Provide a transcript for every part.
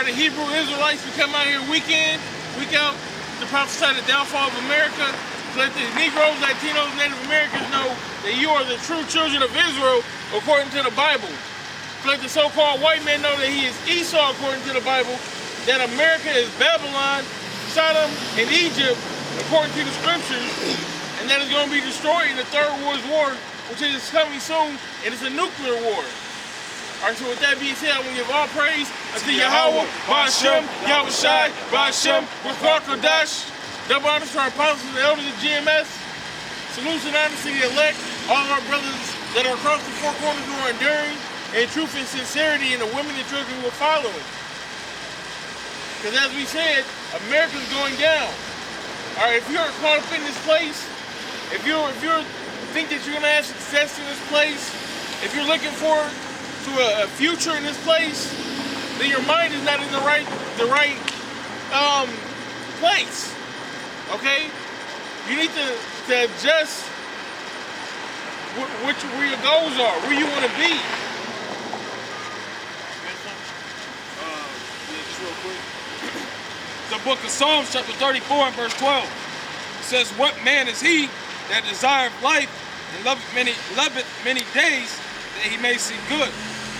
are the Hebrew Israelites who come out here week in, week out to prophesy the downfall of America. So let the Negroes, Latinos, Native Americans know that you are the true children of Israel according to the Bible. So let the so-called white man know that he is Esau according to the Bible, that America is Babylon, Sodom, and Egypt according to the scriptures, and that is going to be destroyed in the Third World War, which is coming soon, and it's a nuclear war. Alright, so with that being said, I want to give all praise unto Yahawah, Bahasham, Yahawashi, Bahasham, with Qadash. Double honors to our apostles and elders of GMS. Salutes and honors to the elect, all of our brothers that are across the four corners who are enduring, and truth and sincerity, and the women and children who are following. Because as we said, America's going down. Alright, if you're caught up in this place, if you think that you're going to have success in this place, if you're looking forward to a future in this place, then your mind is not in the right place. Okay? You need to adjust where your goals are, where you want to be. Just real quick. The book of Psalms, chapter 34 and verse 12. It says, "What man is he that desireth life and loveth many days, that he may see good?"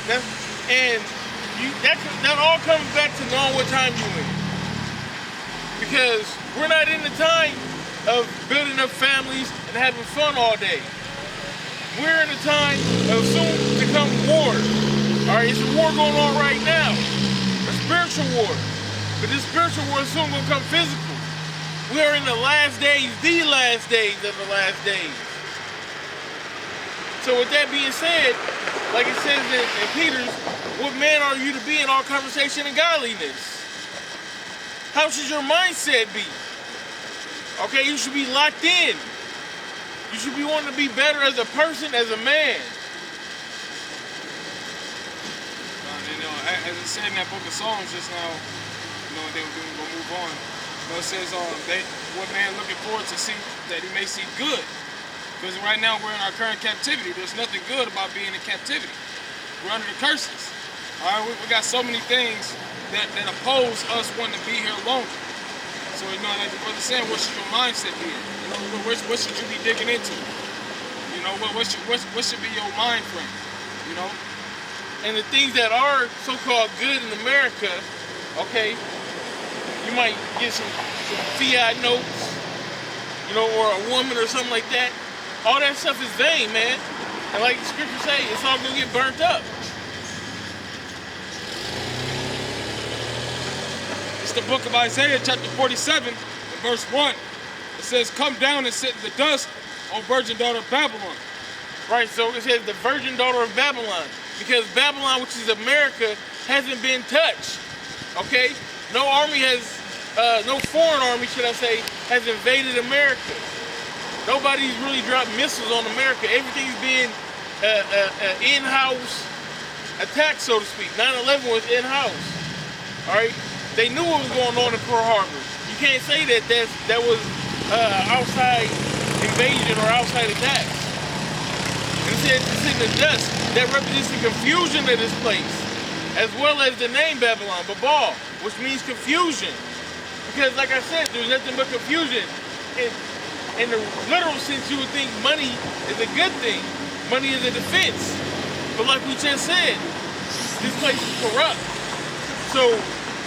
That all comes back to knowing what time you're in. Because we're not in the time of building up families and having fun all day. We're in a time of soon to come war. Alright, it's a war going on right now. A spiritual war. But this spiritual war is soon going to come physical. We are in the last days, the last days of the last days. So with that being said, like it says in Peter's, what man are you to be in all conversation and godliness? How should your mindset be? Okay, you should be locked in. You should be wanting to be better as a person, as a man. As it said in that book of Psalms just now, and then we're going to move on. It says, what man looking forward to see that he may see good? Because right now we're in our current captivity. There's nothing good about being in captivity. We're under the curses. All right, we got so many things that oppose us wanting to be here longer. So, like the brother said, what should your mindset be in? What should you be digging into? What should be your mind frame? And the things that are so-called good in America, okay, you might get some fiat notes, or a woman or something like that. All that stuff is vain, man. And like the scriptures say, it's all gonna get burnt up. It's the book of Isaiah, chapter 47, verse 1. It says, "Come down and sit in the dust, O virgin daughter of Babylon." Right, so it says the virgin daughter of Babylon. Because Babylon, which is America, hasn't been touched. Okay? No foreign army, should I say, has invaded America. Nobody's really dropped missiles on America. Everything's been in-house attack, so to speak. 9/11 was in-house. All right? They knew what was going on in Pearl Harbor. You can't say that was outside invasion or outside attacks. And it said it's in the dust. That represents the confusion of this place, as well as the name Babylon, Babal, which means confusion. Because like I said, there's nothing but confusion. In the literal sense, you would think money is a good thing. Money is a defense. But like we just said, this place is corrupt. So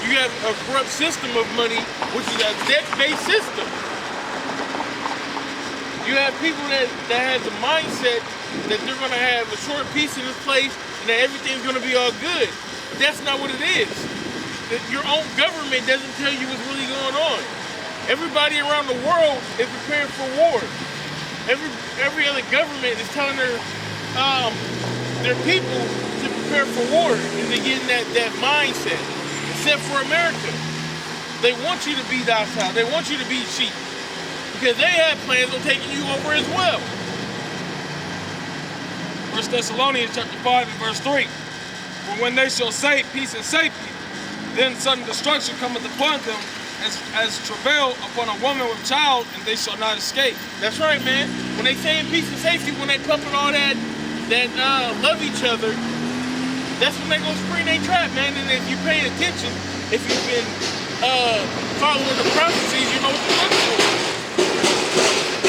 you have a corrupt system of money, which is a debt-based system. You have people that have the mindset that they're going to have a short piece in this place and that everything's going to be all good. But that's not what it is. Your own government doesn't tell you what's really going on. Everybody around the world is preparing for war. Every other government is telling their people to prepare for war and to get in that mindset. Except for America. They want you to be docile. They want you to be cheap. Because they have plans on taking you over as well. 1 Thessalonians chapter 5 and verse 3. For when they shall say peace and safety, then sudden destruction cometh upon them as travail upon a woman with child, and they shall not escape. That's right, man. When they saying peace and safety, when they pumping all that love each other, that's when they gonna spring their trap, man. And if you pay attention, been following the prophecies, you know what to look for.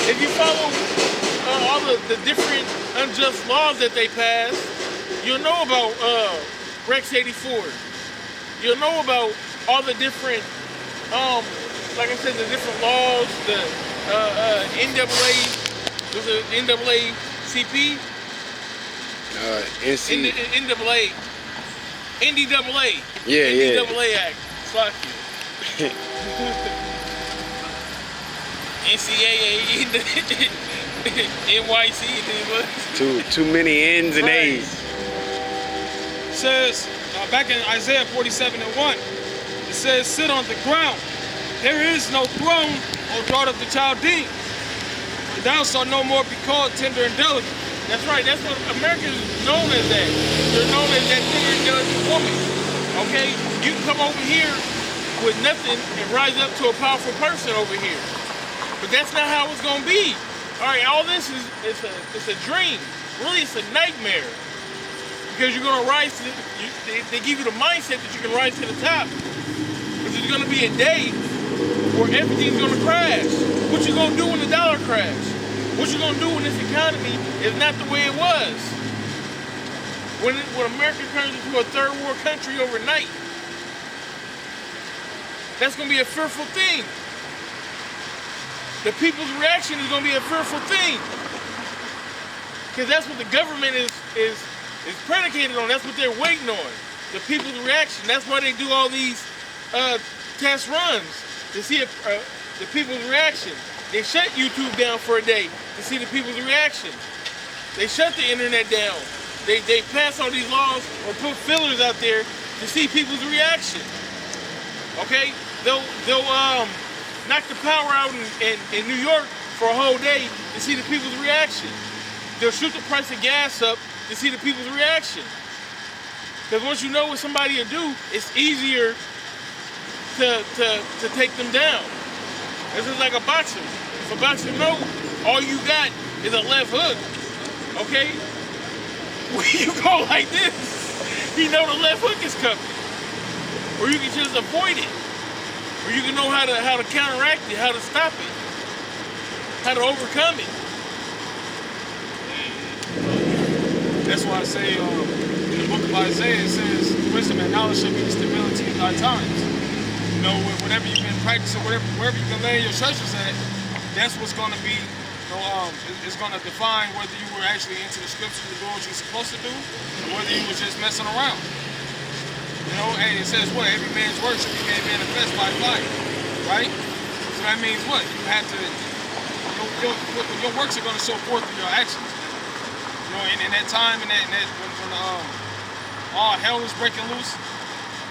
If you follow all the different unjust laws that they passed, you'll know about Rex 84. You'll know about all the different, like I said, the different laws, the NAA, was it NAACP? NAA. NDAA. Yeah. NDAA Act. Fuck you. NCAA. NYC. Too many N's and Right. A's. It says, back in Isaiah 47:1, it says, sit on the ground. There is no throne, O daughter of the Chaldeans. And thou shalt no more be called tender and delicate. That's right. That's what America is known as that. They're known as that tender and delicate woman. Okay? You can come over here with nothing and rise up to a powerful person over here. But that's not how it's going to be. All right, all this is it's a dream. Really, it's a nightmare. Because you're going to rise to, they give you the mindset that you can rise to the top. But there's going to be a day where everything's going to crash. What you going to do when the dollar crash? What you going to do when this economy is not the way it was? When America turns into a third world country overnight, that's going to be a fearful thing. The people's reaction is going to be a fearful thing. Because that's what the government is predicated on. That's what they're waiting on. The people's reaction. That's why they do all these test runs, to see the people's reaction. They shut YouTube down for a day to see the people's reaction. They shut the internet down. They pass all these laws or put fillers out there to see people's reaction. Okay? They'll knock the power out in New York for a whole day to see the people's reaction. They'll shoot the price of gas up to see the people's reaction. Because once you know what somebody will do, it's easier to take them down. This is like a boxer. If a boxer knows all you got is a left hook, okay? When you go like this, you know the left hook is coming. Or you can just avoid it. Or you can know how to counteract it, how to stop it, how to overcome it. That's why I say in the book of Isaiah, it says, wisdom and knowledge shall be the stability of thy times. You know, whatever you've been practicing, wherever you've been laying your treasures at, that's what's going to be, it's going to define whether you were actually into the scriptures and doing what you're supposed to do, or whether you was just messing around. You know, hey, it says what? Every man's work should be made manifest by fire, right? So that means what? You have to, your works are going to show forth through your actions. You know, in that time, when all hell is breaking loose,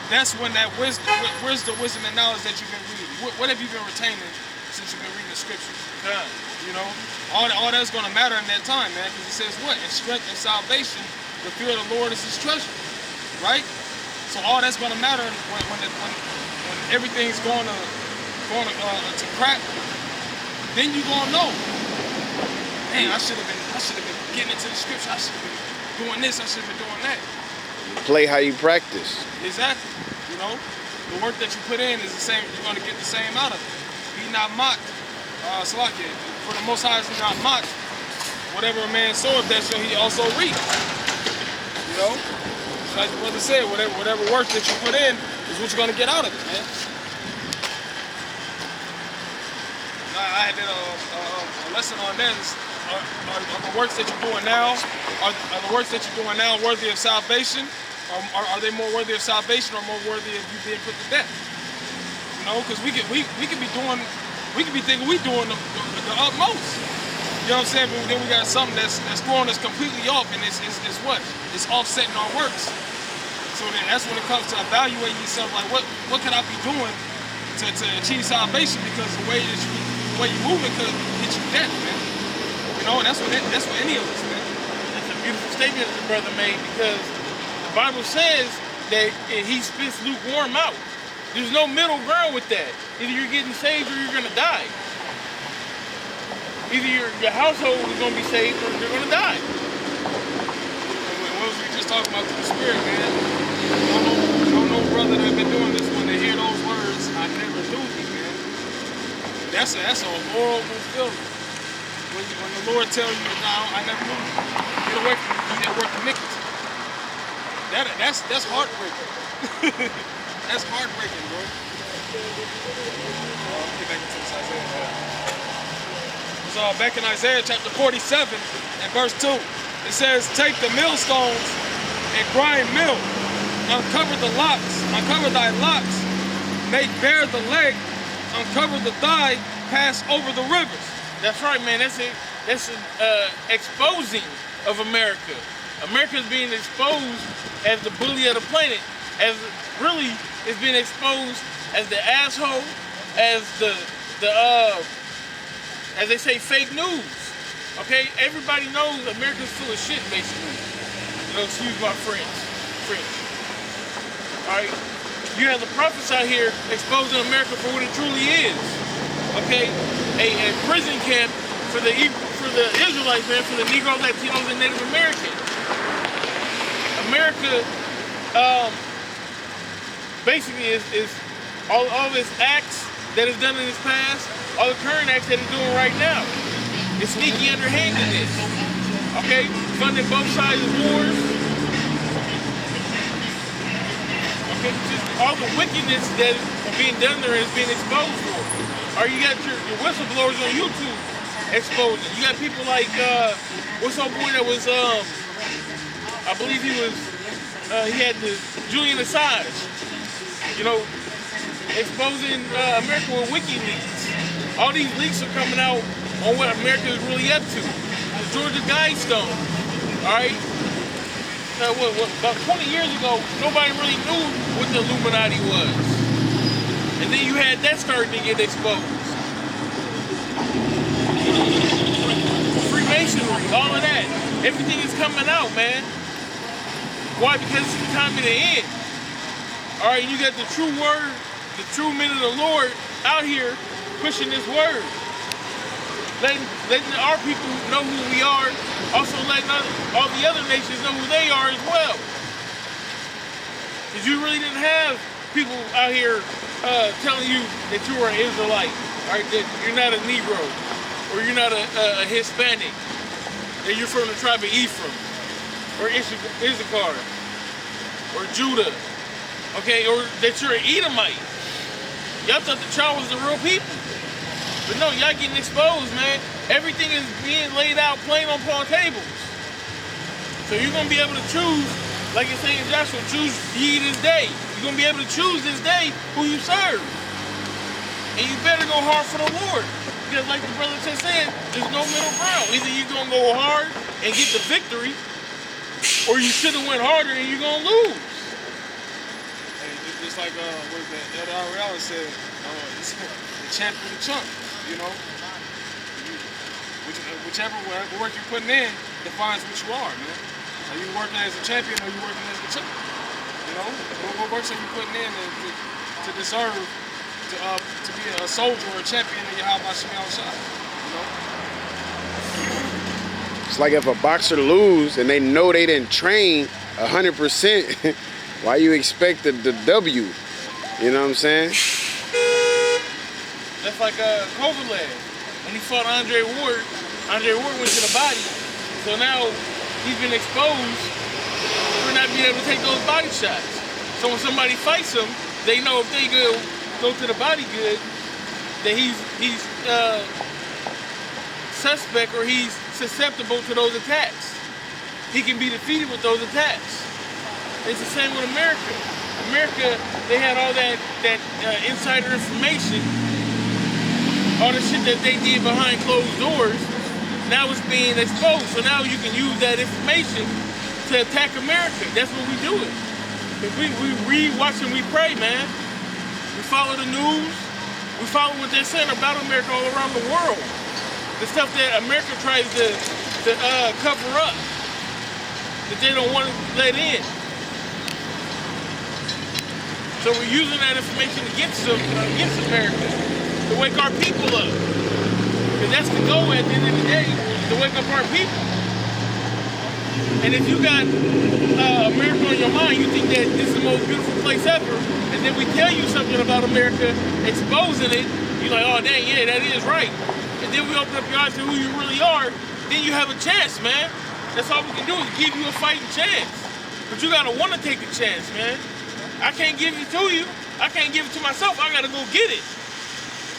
that's when that wisdom and knowledge that you've been reading. What have you been retaining since you've been reading the scriptures? You know, all that's going to matter in that time, man, because it says what? In strength and salvation, the fear of the Lord is his treasure, right? So all that's going to matter when everything's going to crap, then you're going to know, man, I should have been getting into the scripture. I should have been doing this. I should have been doing that. Play how you practice. Exactly. You know, the work that you put in is the same. You're going to get the same out of it. Be not mocked. Salakia, for the Most High is not mocked. Whatever a man soweth, that shall he also reap. You know, so like the brother said, whatever work that you put in is what you're going to get out of it, man. I did a lesson on this. Are the works that you're doing now, are the works that you're doing now worthy of salvation? Are they more worthy of salvation or more worthy of you being put to death? You know, because we could be thinking we doing the utmost. You know what I'm saying? But then we got something that's throwing us completely off, and it's what? It's offsetting our works. So then that's when it comes to evaluating yourself, like what can I be doing to achieve salvation? Because the way you're moving could get you death, man. You know, and that's what any of us, man. That's a beautiful statement that the brother made, because the Bible says that he spits lukewarm out. There's no middle ground with that. Either you're getting saved or you're going to die. Either your household is going to be saved or you're going to die. What was we just talking about through the Spirit, man? Don't know brother that been doing this when they hear those words. That's a horrible feeling. When the Lord tells you, "No, I never knew you. Get away from me, you that work iniquity." That's heartbreaking. That's heartbreaking, bro. Get back into this Isaiah. So back in Isaiah chapter 47 and verse 2, it says, "Take the millstones and grind mill. Uncover the locks, uncover thy locks. Make bare the leg, uncover the thigh, pass over the rivers." That's right, man. That's it. That's exposing of America. America is being exposed as the bully of the planet, as really it's being exposed as the asshole, as the as they say, fake news. Okay, everybody knows America's full of shit, basically. You know, excuse my French. All right, you have the prophets out here exposing America for what it truly is. Okay, a prison camp for the Israelites, man, for the Negroes, Latinos, and Native Americans. America, basically, is all of its acts that is done in its past, all the current acts that it's doing right now. It's sneaky underhandedness. Okay, funding both sides of wars. Okay, just all the wickedness that is being done there is being exposed for. Or you got your whistleblowers on YouTube exposing. You got people like what's that boy that was I believe he had the Julian Assange, you know, exposing America with WikiLeaks. All these leaks are coming out on what America is really up to. The Georgia Guidestone, all right? About 20 years ago, nobody really knew what the Illuminati was. And then you had that starting to get exposed. Freemasonry, all of that. Everything is coming out, man. Why? Because it's the time of the end. All right, you got the true word, the true men of the Lord out here pushing this word. Letting our people know who we are, also letting all the other nations know who they are as well. Because you really didn't have people out here telling you that you are an Israelite, all right, that you're not a Negro, or you're not a Hispanic, that you're from the tribe of Ephraim, or Issachar, or Judah, okay, or that you're an Edomite. Y'all thought the child was the real people. But no, y'all getting exposed, man. Everything is being laid out plain upon tables. So you're going to be able to choose, like it's saying in Joshua, choose ye this day. You're going to be able to choose this day who you serve. And you better go hard for the Lord. Because like the brother just said, there's no middle ground. Either you're going to go hard and get the victory, or you should have went harder and you're going to lose. Hey, just like what is that? Elder Rawchaa said, the champion the chump, you know? Whichever work you're putting in defines what you are, man. Are you working as a champion or are you working as a chump? You know? What works are you putting in to deserve to be a soldier or a champion of Yahawashi, you know? It's like if a boxer lose and they know they didn't train 100%, why you expect the W? You know what I'm saying? That's like Kovalev. When he fought Andre Ward went to the body. So now he's been exposed for not being able to take those body shots. So when somebody fights him, they know if they go to the body good, that he's suspect or he's susceptible to those attacks. He can be defeated with those attacks. It's the same with America. America, they had all that insider information, all the shit that they did behind closed doors. Now it's being exposed. So now you can use that information to attack America. That's what we do it. We read, watch, and we pray, man. We follow the news. We follow what they're saying about America all around the world. The stuff that America tries to cover up, that they don't want to let in. So we're using that information against America, to wake our people up. Because that's the goal at the end of the day, to wake up our people. And if you got America on your mind, you think that this is the most beautiful place ever, and then we tell you something about America, exposing it, you're like, oh dang, yeah, that is right. And then we open up your eyes to who you really are, then you have a chance, man. That's all we can do is give you a fighting chance. But you gotta wanna take the chance, man. I can't give it to you. I can't give it to myself. I gotta go get it.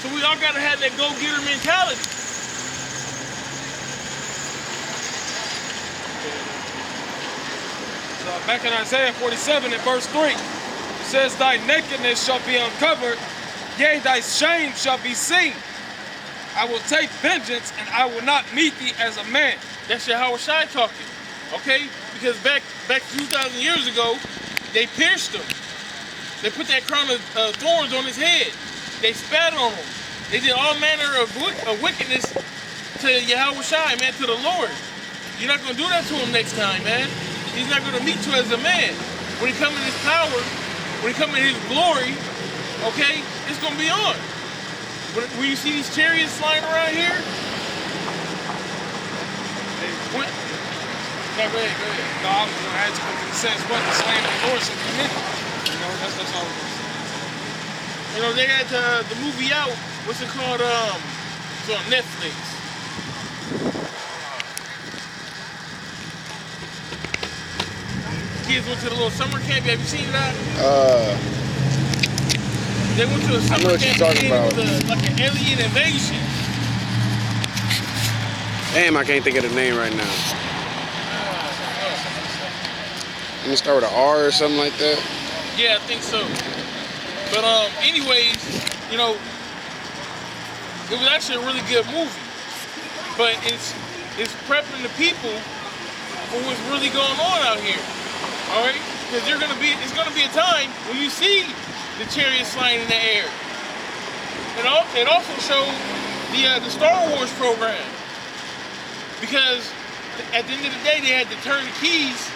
So we all gotta have that go-getter mentality. So back in Isaiah 47 and verse 3, it says, thy nakedness shall be uncovered, yea, thy shame shall be seen. I will take vengeance, and I will not meet thee as a man. That's Yahawashi talking, okay? Because back 2,000 years ago, they pierced him. They put that crown of thorns on his head. They spat on him. They did all manner of wickedness to Yahawashi, man, to the Lord. You're not going to do that to him next time, man. He's not going to meet you as a man. When he comes in his power, when he comes in his glory, okay, it's going to be on. When you see these chariots flying around here, no, go ahead. No, I was going to ask you because it says what the slain of the Lord shall be many. You know, that's all it is. You know, they had the movie out. What's it called? It's on Netflix. Kids went to the little summer camp. Have you seen that? They went to a summer I know what camp. you're talking about. It was like an alien invasion. Damn, I can't think of the name right now. Let me start with an R or something like that. Yeah, I think so. But anyways, you know, it was actually a really good movie. But it's prepping the people for what's really going on out here. All right, because it's gonna be a time when you see the chariots flying in the air. It also showed the Star Wars program, because at the end of the day they had to turn the keys,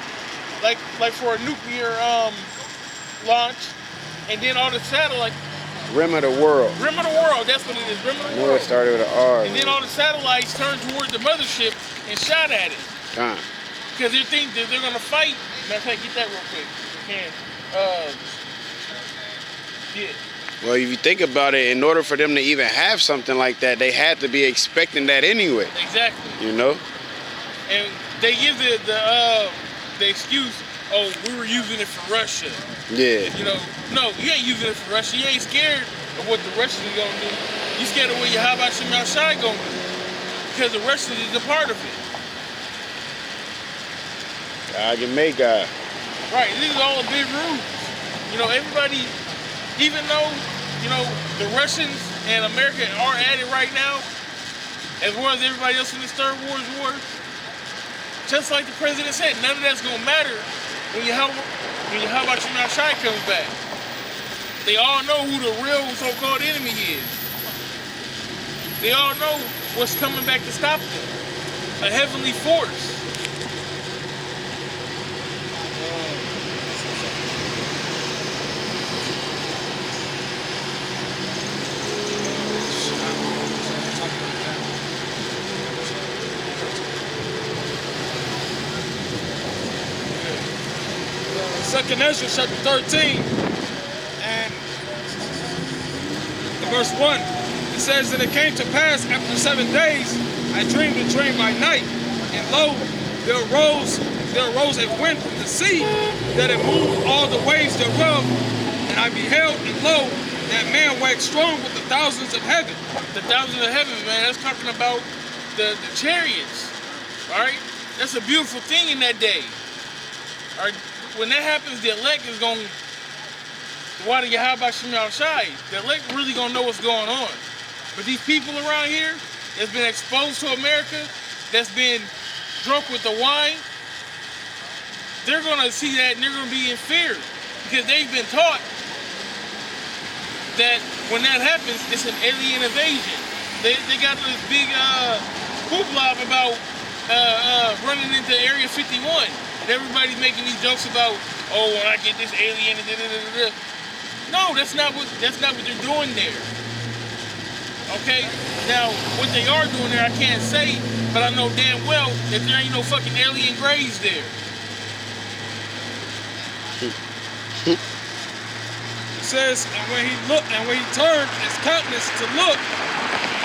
like for a nuclear launch, and then all the satellites. Rim of the World. Rim of the World, that's what it is. Rim of the I know World. it started with an R. And then all the satellites turned toward the mothership and shot at it. Because they think that they're gonna fight. Matter of fact, get that real quick. You can. Yeah. Well, if you think about it, in order for them to even have something like that, they had to be expecting that anyway. Exactly. You know? And they give the excuse, oh, we were using it for Russia. Yeah. You know, no, you ain't using it for Russia. You ain't scared of what the Russians are gonna do. You scared of what Yahawashi gonna do. Because the Russians is a part of it. God can make God. Right, this is all a big ruse. You know, everybody, even though, you know, the Russians and America are at it right now, as well as everybody else in this Third World War, just like the president said, none of that's gonna matter when Yahawashi comes back. They all know who the real so-called enemy is. They all know what's coming back to stop them. A heavenly force. Second Ezra chapter 13 and verse 1, it says that it came to pass after 7 days, I dreamed a dream by night, and lo, there arose a wind from the sea, that it moved all the waves thereof, and I beheld, and lo, that man waxed strong with the thousands of heaven. The thousands of heaven, man, that's talking about the chariots, all right? That's a beautiful thing in that day, all right? When that happens, the elect is going to water Yahawashi. The elect really going to know what's going on. But these people around here that's been exposed to America, that's been drunk with the wine, they're going to see that and they're going to be in fear, because they've been taught that when that happens, it's an alien invasion. They got this big hoopla about running into Area 51. And everybody's making these jokes about, oh, when I get this alien, no, that's not what they're doing there. Okay? Now, what they are doing there, I can't say, but I know damn well that there ain't no fucking alien graves there. It says, and when he turned his countenance to look,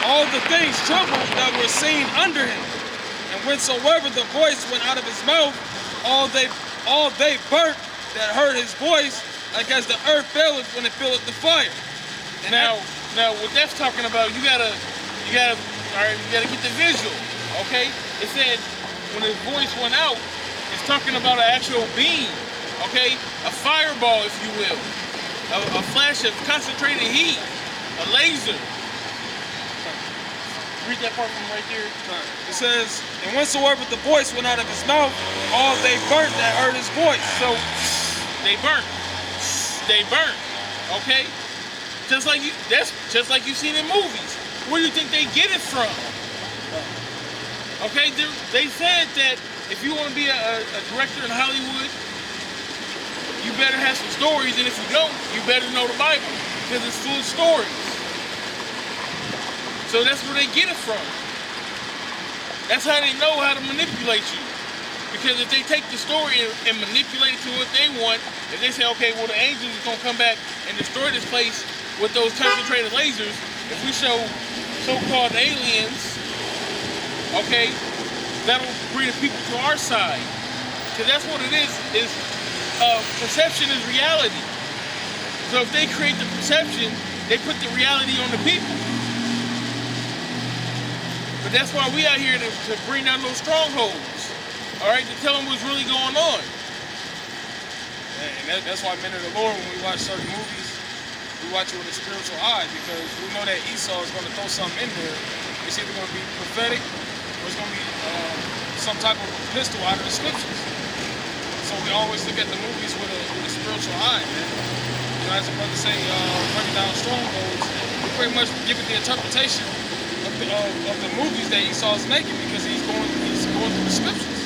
all the things trembled that were seen under him. And whensoever the voice went out of his mouth, all they burnt that heard his voice, like as the earth faileth when it filleth the fire. And now what that's talking about, you gotta get the visual, okay? It said when his voice went out, it's talking about an actual beam, okay? A fireball, if you will, a flash of concentrated heat, a laser. Read that part from right there. It says, and whensoever the voice went out of his mouth, all they burnt that heard his voice. So they burnt, okay? Just like you've seen in movies. Where do you think they get it from? Okay, they said that if you want to be a director in Hollywood, you better have some stories, and if you don't, you better know the Bible, because it's full of stories. So that's where they get it from. That's how they know how to manipulate you. Because if they take the story and manipulate it to what they want, if they say, okay, well, the angels are going to come back and destroy this place with those concentrated lasers, if we show so-called aliens, okay, that'll bring the people to our side. Because that's what it is perception is reality. So if they create the perception, they put the reality on the people. But that's why we out here to bring down those strongholds, all right, to tell them what's really going on. And that's why men of the Lord, when we watch certain movies, we watch it with a spiritual eye, because we know that Esau is going to throw something in there. It's either going to be prophetic or it's going to be some type of pistol out of the scriptures. So we always look at the movies with a spiritual eye, man. You know, as a brother say, breaking down strongholds, we pretty much give it the interpretation of the movies that Esau is making, because he's going through the scriptures.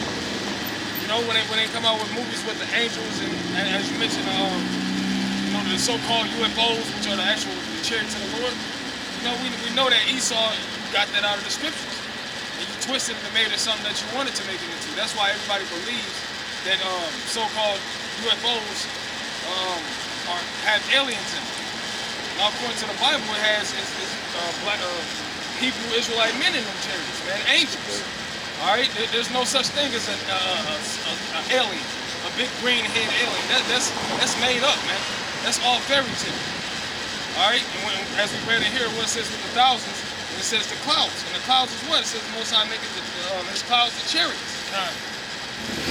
You know, when they come out with movies with the angels and as you mentioned, you know, the so-called UFOs, which are the actual chariots of the Lord. You know, we know that Esau got that out of the scriptures, and you twisted it and made it something that you wanted to make it into. That's why everybody believes that so-called UFOs have aliens in them. Now, according to the Bible, it has black. Hebrew Israelite men in them chariots, man, angels. All right, there's no such thing as an alien, a big green head alien. That's made up, man. That's all fairy tale. All right, and as we read it here, what it says with the thousands, it says the clouds, and the clouds is what? It says the Most High maketh his clouds the chariots. All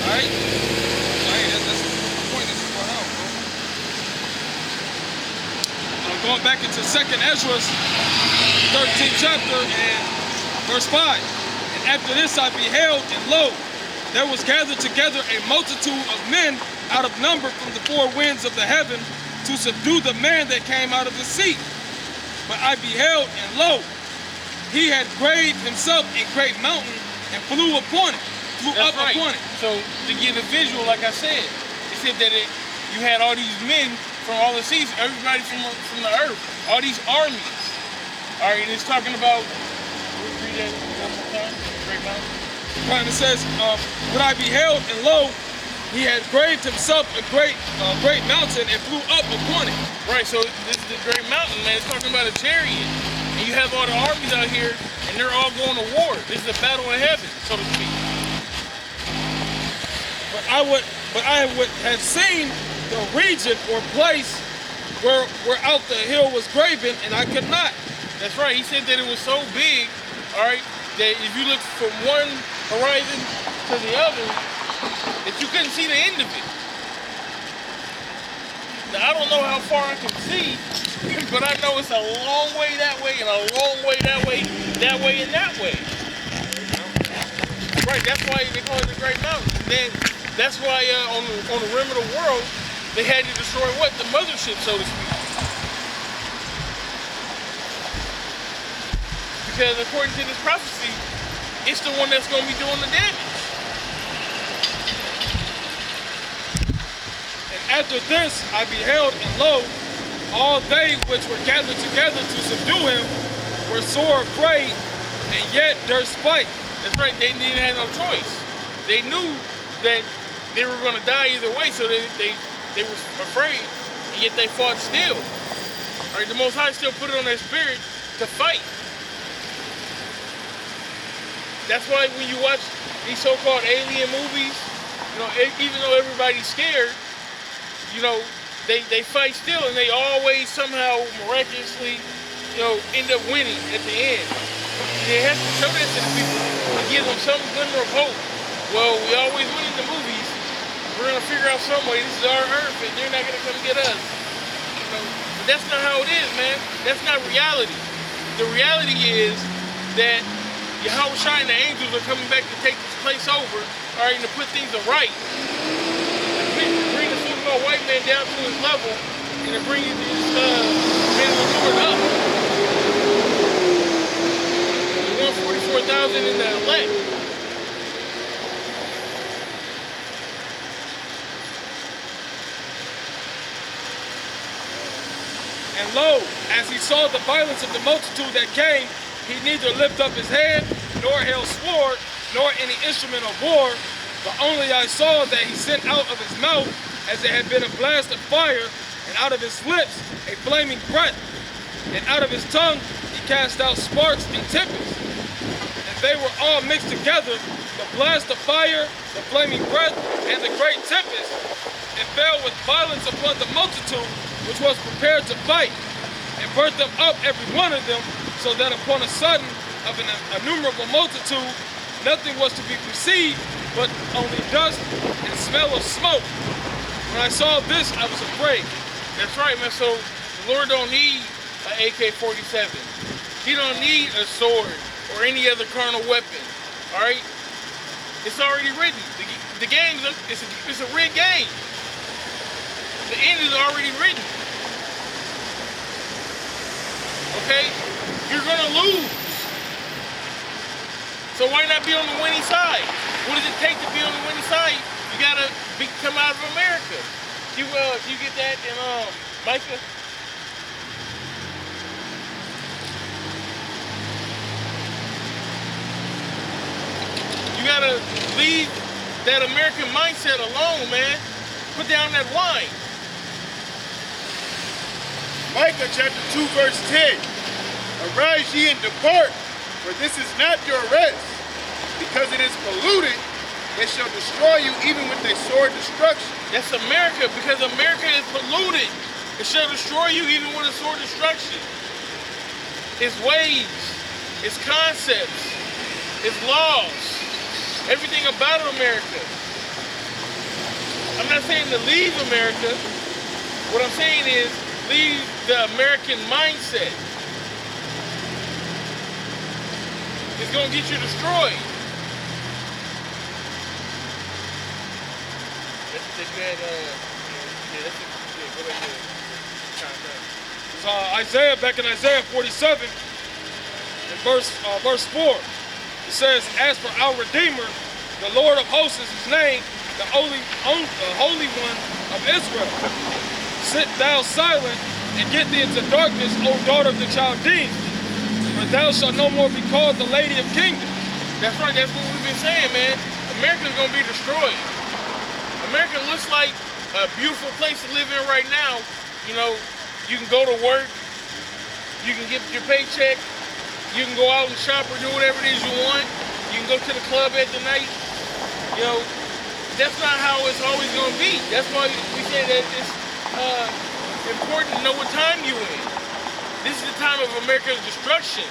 right, that's the point that's going on, bro. Going back into 2nd Ezra, 13th chapter and verse 5. And after this I beheld, and lo, there was gathered together a multitude of men out of number from the four winds of the heaven to subdue the man that came out of the sea. But I beheld, and lo, he had graved himself a great mountain and flew upon it, upon it. So to get a visual, like I said, it said that you had all these men from all the seas, everybody from the earth, all these armies. All right, and it's talking about, read that one more time, Great Mountain. Right, and it says, but I beheld, and lo, he had graved himself a great mountain and flew up upon it. Right, so this is the Great Mountain, man. It's talking about a chariot. And you have all the armies out here, and they're all going to war. This is a battle in heaven, so to speak. But I would have seen the region or place where out the hill was graven, and I could not. That's right. He said that it was so big, all right, that if you look from one horizon to the other, that you couldn't see the end of it. Now, I don't know how far I can see, but I know it's a long way that way, and a long way that way, and that way. Right, that's why they call it the Great Mountain. Then that's why on the rim of the world, they had to destroy what? The mothership, so to speak. Because according to this prophecy, it's the one that's going to be doing the damage. And after this I beheld, and lo, all they which were gathered together to subdue him were sore afraid, and yet durst fight. That's right, they didn't have no choice. They knew that they were going to die either way, so they were afraid, and yet they fought still. All right, the Most High still put it on their spirit to fight. That's why when you watch these so-called alien movies, you know, even though everybody's scared, you know, they fight still, and they always somehow miraculously, you know, end up winning at the end. They have to show that to the people and give them some glimmer of hope. Well, we always win in the movies. We're gonna figure out some way. This is our earth, and they're not gonna come get us. You know, but that's not how it is, man. That's not reality. The reality is that Yahawashi and the angels are coming back to take this place over, all right, and to put things right. Bring the so-called white man down to his level, and to bring these men of the Lord up. The 144,000 in the elect. And lo, as he saw the violence of the multitude that came, he neither lift up his hand, nor held sword, nor any instrument of war, but only I saw that he sent out of his mouth as it had been a blast of fire, and out of his lips a flaming breath, and out of his tongue he cast out sparks and tempests. And they were all mixed together, the blast of fire, the flaming breath, and the great tempest, and fell with violence upon the multitude which was prepared to fight, and burnt them up every one of them, so that upon a sudden of an innumerable multitude, nothing was to be perceived but only dust and smell of smoke. When I saw this, I was afraid. That's right, man. So the Lord don't need an AK-47. He don't need a sword or any other carnal weapon. All right? It's already written. The game it's a rigged game. The end is already written. Okay? You're gonna lose. So why not be on the winning side? What does it take to be on the winning side? You gotta come out of America. You get that in Micah? You gotta leave that American mindset alone, man. Put down that wine. Micah chapter 2 verse 10. Arise ye and depart, for this is not your rest. Because it is polluted, it shall destroy you even with a sword destruction. That's America, because America is polluted. It shall destroy you even with a sword destruction. Its ways, its concepts, its laws, everything about America. I'm not saying to leave America. What I'm saying is leave the American mindset. It's gonna get you destroyed. It's Isaiah, back in Isaiah 47, in verse 4. It says, as for our Redeemer, the Lord of hosts is his name, the Holy One of Israel. Sit thou silent and get thee into darkness, O daughter of the Chaldeans, for thou shalt no more be called the Lady of Kingdoms. That's right, that's what we've been saying, man. America's gonna be destroyed. America looks like a beautiful place to live in right now. You know, you can go to work, you can get your paycheck, you can go out and shop or do whatever it is you want. You can go to the club at the night. You know, that's not how it's always gonna be. That's why we say that it's important to know what time you're in. This is the time of America's destruction.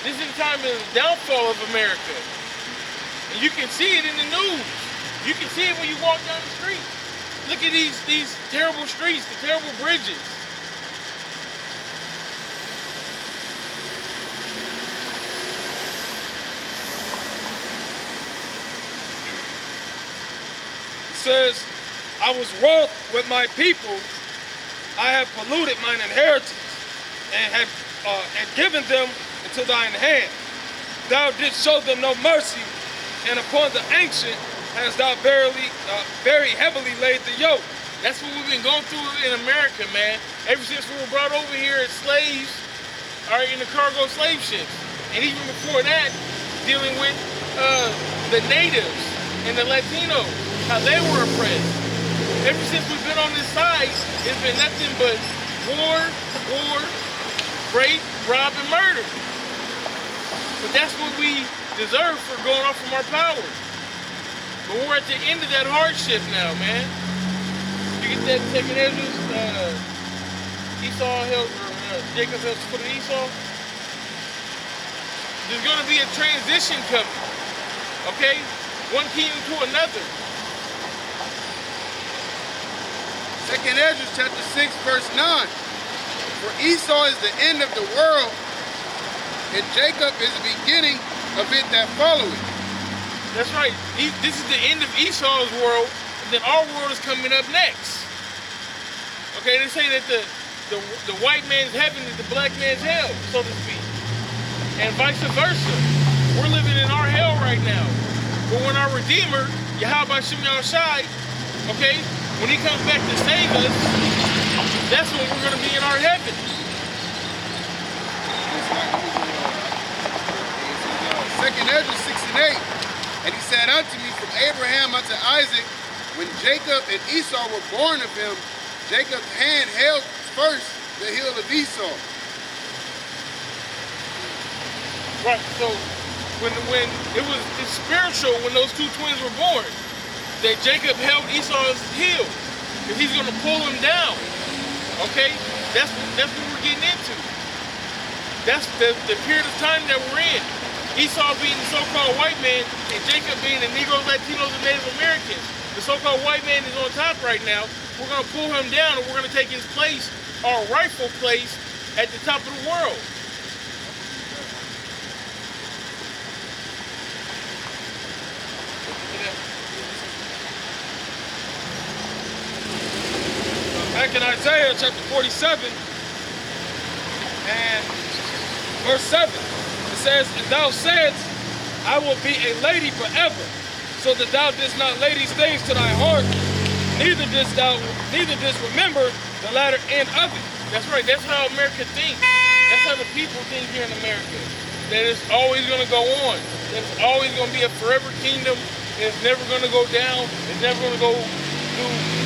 This is the time of the downfall of America. And you can see it in the news. You can see it when you walk down the street. Look at these terrible streets, the terrible bridges. It says, I was wroth with my people, I have polluted mine inheritance, and have given them into thine hand. Thou didst show them no mercy, and upon the ancient hast thou very heavily laid the yoke. That's what we've been going through in America, man. Ever since we were brought over here as slaves, all right, in the cargo slave ships. And even before that, dealing with the natives and the Latinos, how they were oppressed. Ever since we've been on this side, it's been nothing but war, rape, rob, and murder. But that's what we deserve for going off from our power. But we're at the end of that hardship now, man. You get that second Ezra's, Esau held, or Jacob held for the Esau. There's going to be a transition coming, okay? One kingdom to another. Second Ezra chapter 6, verse 9. For Esau is the end of the world, and Jacob is the beginning of it that followeth. That's right. This is the end of Esau's world, and then our world is coming up next. Okay, they say that the white man's heaven is the black man's hell, so to speak. And vice versa. We're living in our hell right now. But when our Redeemer, Yahawashi, okay, when he comes back to save us, that's when we're going to be in our heaven. Second Ezra 6 and 8. And he said unto me, from Abraham unto Isaac, when Jacob and Esau were born of him, Jacob's hand held first the heel of Esau. Right, so when it's spiritual when those two twins were born, that Jacob held Esau's heel, because he's going to pull him down. Okay, that's what we're getting into. That's the period of time that we're in. Esau being the so-called white man, and Jacob being the Negroes, Latinos, and Native Americans. The so-called white man is on top right now. We're going to pull him down, and we're going to take his place, our rightful place, at the top of the world. Back in Isaiah chapter 47 and verse 7, it says, and thou saidst, I will be a lady forever, so that thou didst not lay these things to thy heart, neither didst remember the latter end of it. That's right, that's how America thinks. That's how the people think here in America. That it's always going to go on. That it's always going to be a forever kingdom. And it's never going to go down. It's never going to go through